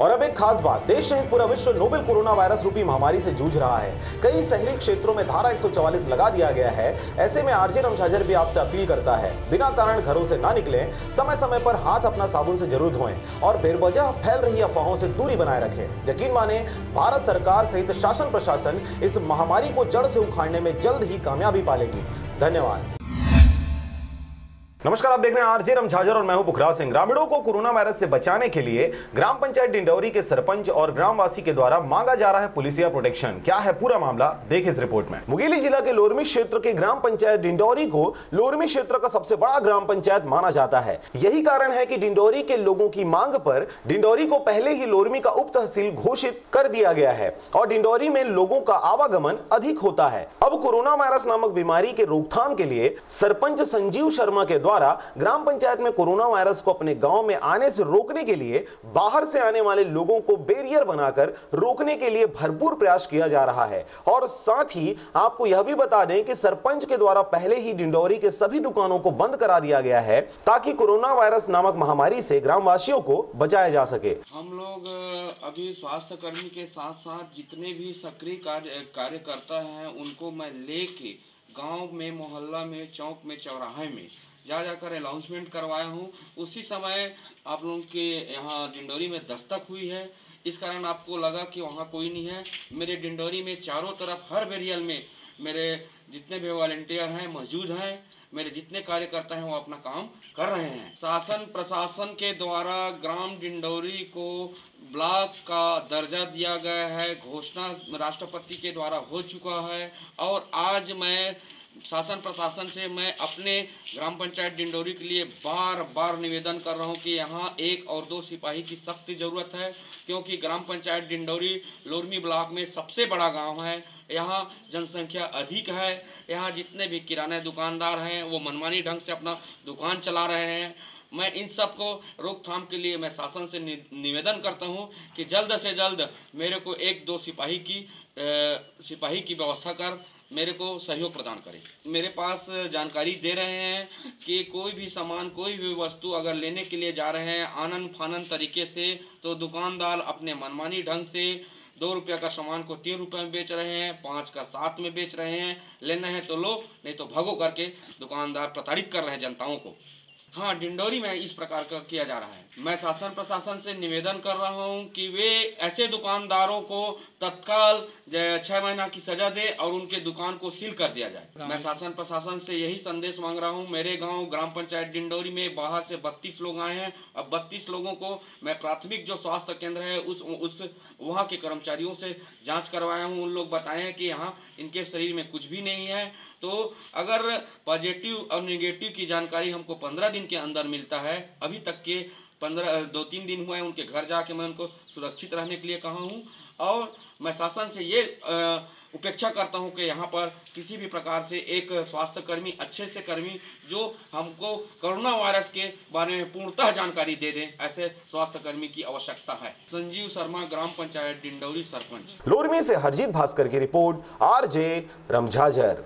और अब एक खास बात, देश सहित पूरा विश्व नोवेल कोरोना वायरस रूपी महामारी से जूझ रहा है। कई शहरी क्षेत्रों में धारा 144 लगा दिया गया है। ऐसे में आरजे रमझाझर भी आपसे अपील करता है, बिना कारण घरों से ना निकलें, समय समय पर हाथ अपना साबुन से जरूर धोएं और बेवजह फैल रही अफवाहों से दूरी बनाए रखें। यकीन माने, भारत सरकार सहित शासन प्रशासन इस महामारी को जड़ से उखाड़ने में जल्द ही कामयाबी पालेगी। धन्यवाद। नमस्कार, आप देख रहे हैं आरजे रमझाझर और मैं हूं पुखराज सिंह। ग्रामीणों को कोरोना वायरस से बचाने के लिए ग्राम पंचायत डिंडौरी के सरपंच और ग्रामवासी के द्वारा मांगा जा रहा है पुलिसिया प्रोटेक्शन। क्या है पूरा मामला, देखिए इस रिपोर्ट में। मुंगेली जिला के लोरमी क्षेत्र के ग्राम पंचायत डिंडौरी को लोरमी क्षेत्र का सबसे बड़ा ग्राम पंचायत माना जाता है। यही कारण है कि डिंडौरी के लोगों की मांग पर डिंडौरी को पहले ही लोरमी का उप तहसील घोषित कर दिया गया है और डिंडौरी में लोगों का आवागमन अधिक होता है। अब कोरोना वायरस नामक बीमारी के रोकथाम के लिए सरपंच संजीव शर्मा के द्वारा ग्राम पंचायत में कोरोना वायरस को अपने गांव में आने से रोकने के लिए बाहर से आने वाले लोगों को बैरियर बनाकर रोकने के लिए भरपूर प्रयास किया जा रहा है। और साथ ही आपको यह भी बता दें कि सरपंच के द्वारा पहले ही डिंडौरी के सभी दुकानों को बंद करा दिया गया है ताकि कोरोना वायरस नामक महामारी से ग्रामवासियों को बचाया जा सके। हम लोग अभी स्वास्थ्य कर्मी के साथ साथ जितने भी सक्रिय कार्यकर्ता हैं उनको मैं लेके गांव में, मोहल्ला में, चौक में, चौराहे में जाकर अनाउंसमेंट करवाया हूँ। उसी समय आप लोगों के यहाँ डिंडौरी में दस्तक हुई है, इस कारण आपको लगा कि वहाँ कोई नहीं है। मेरे डिंडौरी में चारों तरफ हर बेरियल में मेरे जितने भी वॉलंटियर हैं मौजूद हैं, मेरे जितने कार्यकर्ता हैं वो अपना काम कर रहे हैं। शासन प्रशासन के द्वारा ग्राम डिंडौरी को ब्लॉक का दर्जा दिया गया है, घोषणा राष्ट्रपति के द्वारा हो चुका है। और आज मैं शासन प्रशासन से मैं अपने ग्राम पंचायत डिंडौरी के लिए बार बार निवेदन कर रहा हूं कि यहाँ 1 और 2 सिपाही की सख्त ज़रूरत है, क्योंकि ग्राम पंचायत डिंडौरी लोरमी ब्लॉक में सबसे बड़ा गांव है। यहाँ जनसंख्या अधिक है। यहाँ जितने भी किराना दुकानदार हैं वो मनमानी ढंग से अपना दुकान चला रहे हैं। मैं इन सब को रोकथाम के लिए मैं शासन से निवेदन करता हूं कि जल्द से जल्द मेरे को 1-2 सिपाही की व्यवस्था कर मेरे को सहयोग प्रदान करें। मेरे पास जानकारी दे रहे हैं कि कोई भी सामान, कोई भी वस्तु अगर लेने के लिए जा रहे हैं आनन फानन तरीके से, तो दुकानदार अपने मनमानी ढंग से 2 रुपये का सामान को 3 रुपये में बेच रहे हैं, 5 का 7 में बेच रहे हैं। लेना है तो लो, नहीं तो भगो करके दुकानदार प्रताड़ित कर रहे हैं जनताओं को। हाँ, डिंडौरी में इस प्रकार का किया जा रहा है। मैं शासन प्रशासन से निवेदन कर रहा हूं कि वे ऐसे दुकानदारों को तत्काल 6 महीना की सजा दे और उनके दुकान को सील कर दिया जाए। मैं शासन प्रशासन से यही संदेश मांग रहा हूं। मेरे गांव ग्राम पंचायत डिंडौरी में बाहर से 32 लोग आए हैं। अब 32 लोगों को मैं प्राथमिक जो स्वास्थ्य केंद्र है उस वहाँ के कर्मचारियों से जाँच करवाया हूँ। उन लोग बताए हैं कि यहाँ इनके शरीर में कुछ भी नहीं है। तो अगर पॉजिटिव और नेगेटिव की जानकारी हमको 15 दिन के अंदर मिलता है, अभी तक के 2-3 दिन हुए हैं, उनके घर जाके मैं उनको सुरक्षित रहने के लिए कहा हूँ। और मैं शासन से ये उपेक्षा करता हूँ कि यहाँ पर किसी भी प्रकार से एक स्वास्थ्य कर्मी, अच्छे से कर्मी जो हमको कोरोना वायरस के बारे में पूर्णतः जानकारी दे दें, ऐसे स्वास्थ्य कर्मी की आवश्यकता है। संजीव शर्मा, ग्राम पंचायत डिंडौरी, सरपंच। लोरमी से हरजीत भास्कर की रिपोर्ट, आरजे रमझाझर।